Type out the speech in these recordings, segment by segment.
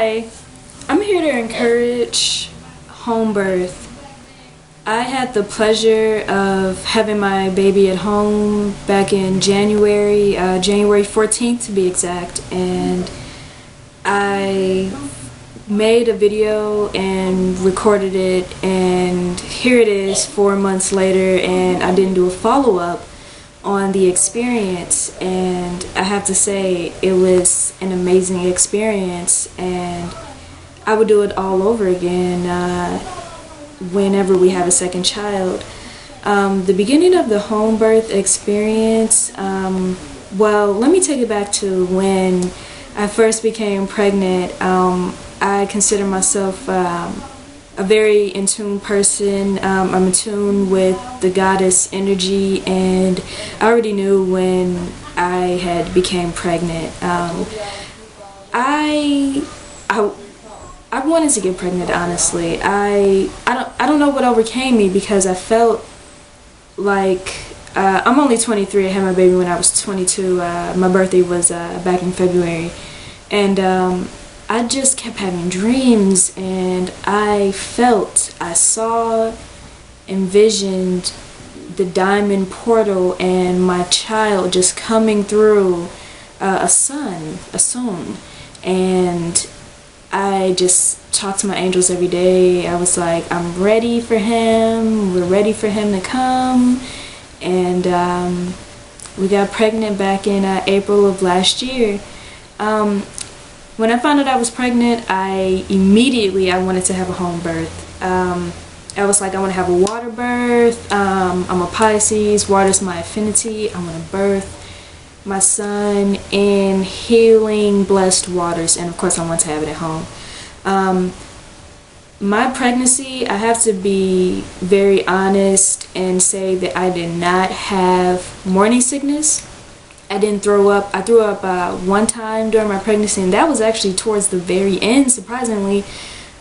Hi, I'm here to encourage home birth. I had the pleasure of having my baby at home back in January 14th to be exact, and I made a video and recorded it, and here it is 4 months later, and I didn't do a follow-up on the experience, and I have to say it was an amazing experience, and I would do it all over again whenever we have a second child. The beginning of the home birth experience, well, let me take it back to when I first became pregnant. I consider myself a very in tune person. I'm in tune with the goddess energy, and I already knew when I had became pregnant. I wanted to get pregnant, honestly. I don't know what overcame me, because I felt like I'm only 23. I had my baby when I was 22. My birthday was back in February, and I just kept having dreams, and I saw, envisioned the diamond portal and my child just coming through, a son, and I just talked to my angels every day. I was like, I'm ready for him, we're ready for him to come, and we got pregnant back in April of last year. When I found out I was pregnant, I wanted to have a home birth. I was like, I want to have a water birth. I'm a Pisces, water's my affinity. I want to birth my son in healing, blessed waters, and of course I want to have it at home. My pregnancy, I have to be very honest and say that I did not have morning sickness. I didn't throw up. I threw up one time during my pregnancy, and that was actually towards the very end, surprisingly.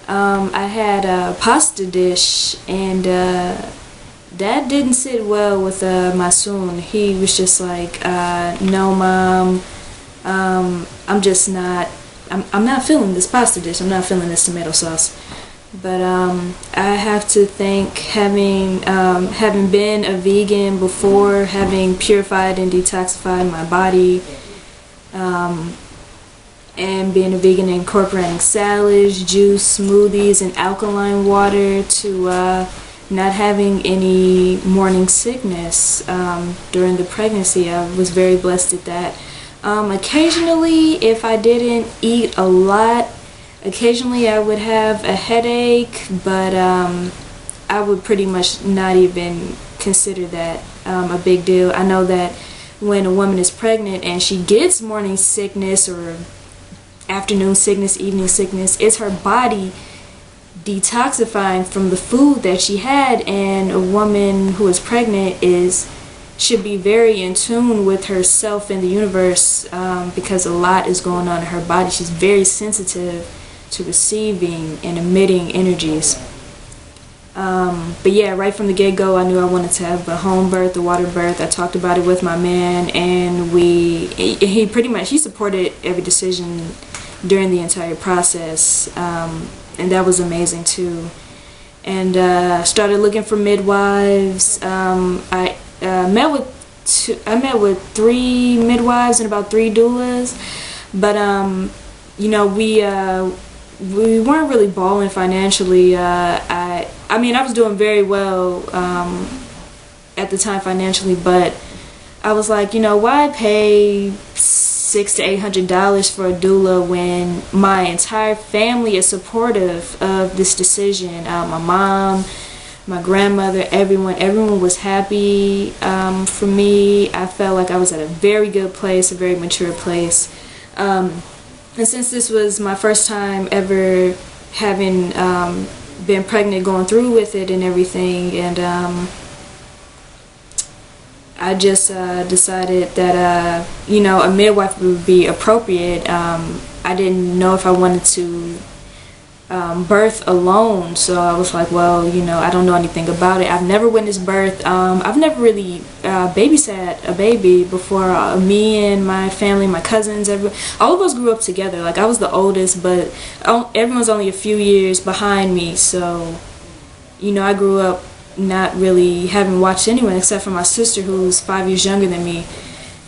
I had a pasta dish, and that didn't sit well with my son. He was just like, no, Mom, I'm just not, I'm not feeling this pasta dish. I'm not feeling this tomato sauce. But I have to thank having been a vegan before, having purified and detoxified my body, and being a vegan and incorporating salads, juice, smoothies, and alkaline water, to not having any morning sickness during the pregnancy. I was very blessed at that. Occasionally, if I didn't eat a lot, occasionally I would have a headache, but I would pretty much not even consider that a big deal. I know that when a woman is pregnant and she gets morning sickness or afternoon sickness, evening sickness, it's her body detoxifying from the food that she had, and a woman who is pregnant should be very in tune with herself and the universe, because a lot is going on in her body. She's very sensitive to receiving and emitting energies. But yeah, right from the get-go, I knew I wanted to have a home birth, a water birth. I talked about it with my man, and he supported every decision during the entire process, and that was amazing too. And started looking for midwives. I met with 3 midwives and about 3 doulas, but we weren't really balling financially. I mean, I was doing very well at the time financially, but I was like, why pay $600 to $800 for a doula when my entire family is supportive of this decision? My mom, my grandmother, everyone was happy for me. I felt like I was at a very good place, a very mature place. And since this was my first time ever having been pregnant, going through with it and everything, and I just decided that a midwife would be appropriate. I didn't know if I wanted to birth alone. So I was like, well, I don't know anything about it. I've never witnessed birth. I've never really babysat a baby before. Me and my family, my cousins, all of us grew up together. Like, I was the oldest, but everyone's only a few years behind me. So, I grew up not really having watched anyone except for my sister, who's 5 years younger than me.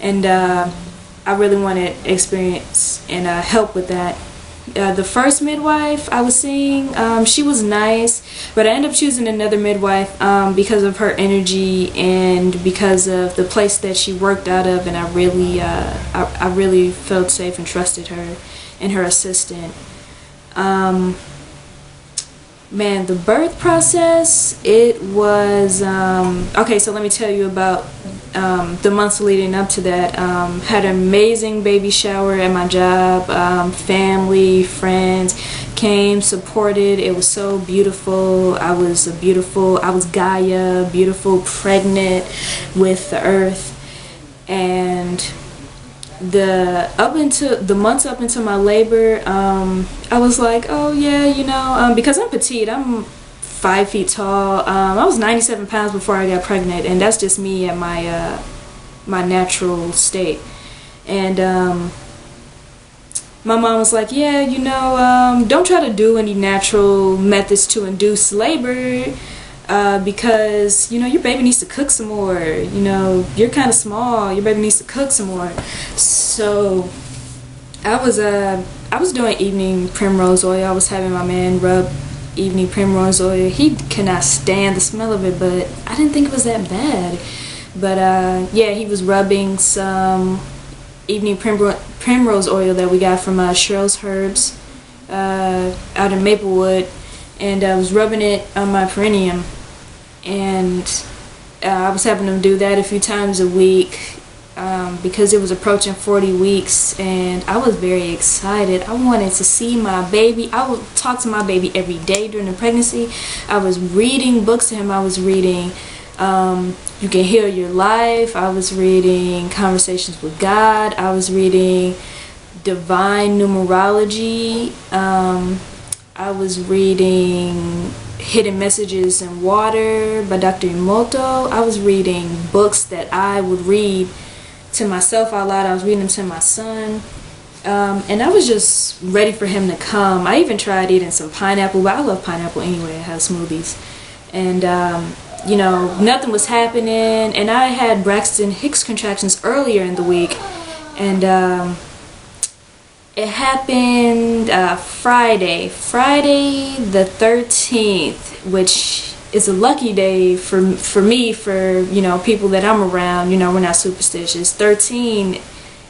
And I really wanted experience and help with that. The first midwife I was seeing, she was nice, but I ended up choosing another midwife because of her energy and because of the place that she worked out of, and I really felt safe and trusted her and her assistant. Man, the birth process, it was, okay, so let me tell you about the months leading up to that. Had an amazing baby shower at my job. Family, friends came, supported. It was so beautiful. I was Gaia, beautiful, pregnant with the earth. And the months up into my labor, I was like, oh yeah, because I'm petite, I'm 5 feet tall. I was 97 pounds before I got pregnant, and that's just me at my natural state. And my mom was like, yeah, don't try to do any natural methods to induce labor, because your baby needs to cook some more. You're kind of small, your baby needs to cook some more. So I was doing evening primrose oil. I was having my man rub evening primrose oil. He cannot stand the smell of it, but I didn't think it was that bad. But yeah, he was rubbing some evening primrose oil that we got from Cheryl's Herbs out in Maplewood, and I was rubbing it on my perineum. And I was having him do that a few times a week because it was approaching 40 weeks, and I was very excited. I wanted to see my baby. I would talk to my baby every day during the pregnancy. I was reading books to him. I was reading You Can Heal Your Life. I was reading Conversations with God. I was reading Divine Numerology. I was reading Hidden Messages in Water by Dr. Emoto. I was reading books that I would read to myself out loud. I was reading them to my son. And I was just ready for him to come. I even tried eating some pineapple, but I love pineapple anyway. I have smoothies. And, nothing was happening. And I had Braxton Hicks contractions earlier in the week. And it happened Friday the 13th, which is a lucky day for me, for people that I'm around. We're not superstitious. 13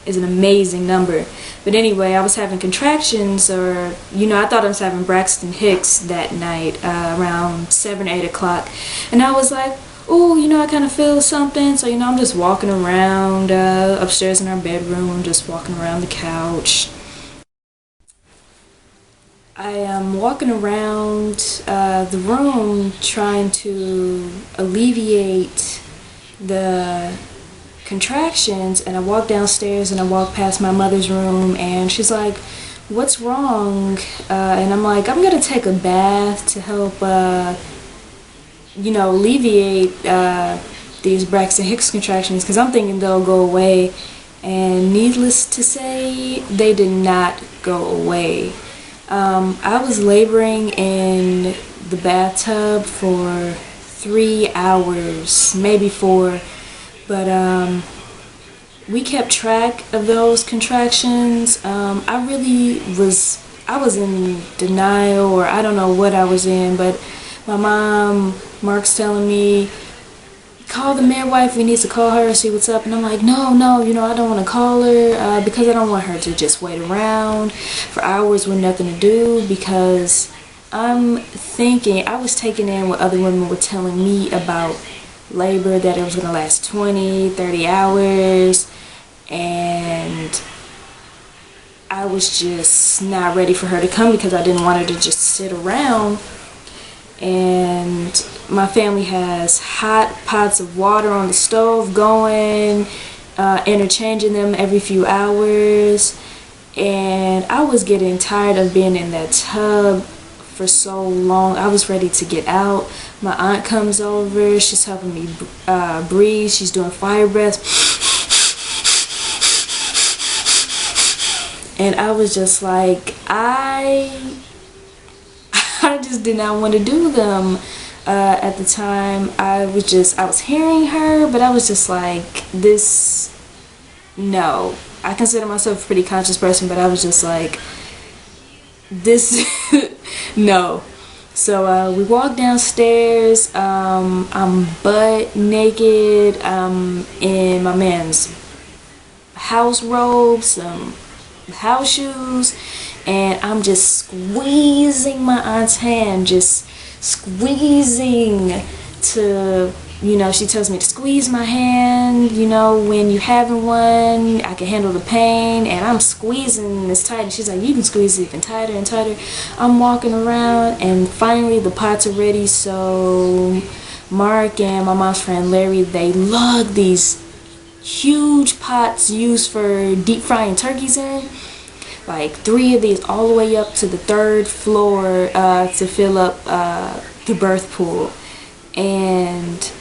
is an amazing number. But anyway, I was having contractions, or I thought I was having Braxton Hicks that night around 7 or 8 o'clock, and I was like, oh, I kind of feel something. So I'm just walking around upstairs in our bedroom, just walking around the couch. I am walking around the room trying to alleviate the contractions, and I walk downstairs and I walk past my mother's room, and she's like, what's wrong? And I'm like, I'm gonna take a bath to help alleviate these Braxton Hicks contractions, because I'm thinking they'll go away. And needless to say, they did not go away. I was laboring in the bathtub for 3 hours, maybe 4. But we kept track of those contractions. I was in denial, or I don't know what I was in, but my mom, Mark's telling me, call the midwife, we need to call her and see what's up. And I'm like, no, I don't want to call her because I don't want her to just wait around for hours with nothing to do, because I'm thinking, I was taking in what other women were telling me about labor, that it was going to last 20, 30 hours, and I was just not ready for her to come because I didn't want her to just sit around. And my family has hot pots of water on the stove going, interchanging them every few hours, and I was getting tired of being in that tub for so long. I was ready to get out. My aunt comes over. She's helping me breathe. She's doing fire breaths. And I was just like, I just did not want to do them. At the time, I was hearing her, but I was just like, this, no. I consider myself a pretty conscious person, but I was just like, this, no. So we walked downstairs. I'm butt naked. I'm in my man's house robe, some house shoes, and I'm just squeezing my aunt's hand, just squeezing to, you know, she tells me to squeeze my hand, you know, when you having one, I can handle the pain, and I'm squeezing this tight, and she's like, you can squeeze it even tighter and tighter. I'm walking around, and finally the pots are ready, so Mark and my mom's friend Larry, they lug these huge pots used for deep frying turkeys in, like 3 of these all the way up to the 3rd floor to fill up the birth pool. And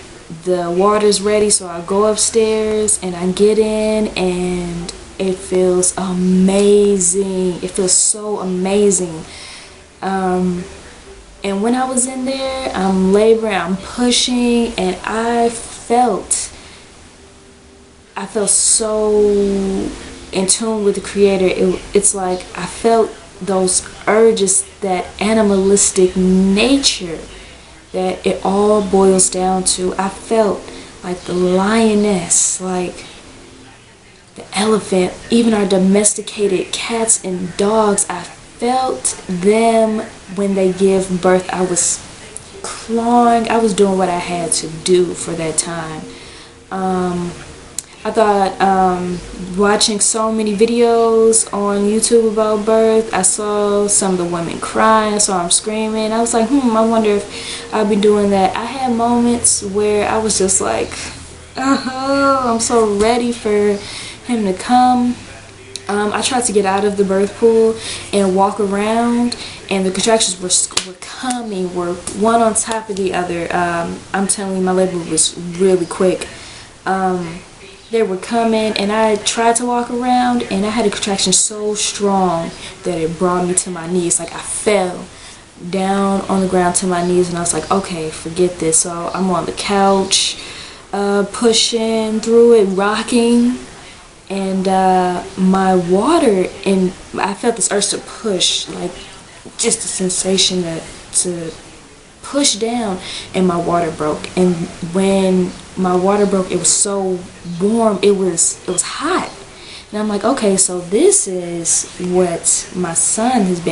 the water's ready, so I go upstairs and I get in, and it feels amazing. It feels so amazing. And when I was in there, I'm laboring, I'm pushing, and I felt so in tune with the Creator. It's like I felt those urges, that animalistic nature that it all boils down to. I felt like the lioness, like the elephant, even our domesticated cats and dogs. I felt them when they give birth. I was clawing, I was doing what I had to do for that time. I thought, watching so many videos on YouTube about birth, I saw some of the women crying, I saw them screaming. I was like, I wonder if I'll be doing that. I had moments where I was just like, I'm so ready for him to come. I tried to get out of the birth pool and walk around, and the contractions were coming, were one on top of the other. I'm telling you, my labor was really quick. They were coming, and I tried to walk around, and I had a contraction so strong that it brought me to my knees. Like, I fell down on the ground to my knees, and I was like, okay, forget this. So I'm on the couch, pushing through it, rocking, and my water, and I felt this urge to push, like just a sensation to push down, and my water broke. And when my water broke, it was so warm, it was hot, and I'm like, okay, so this is what my son has been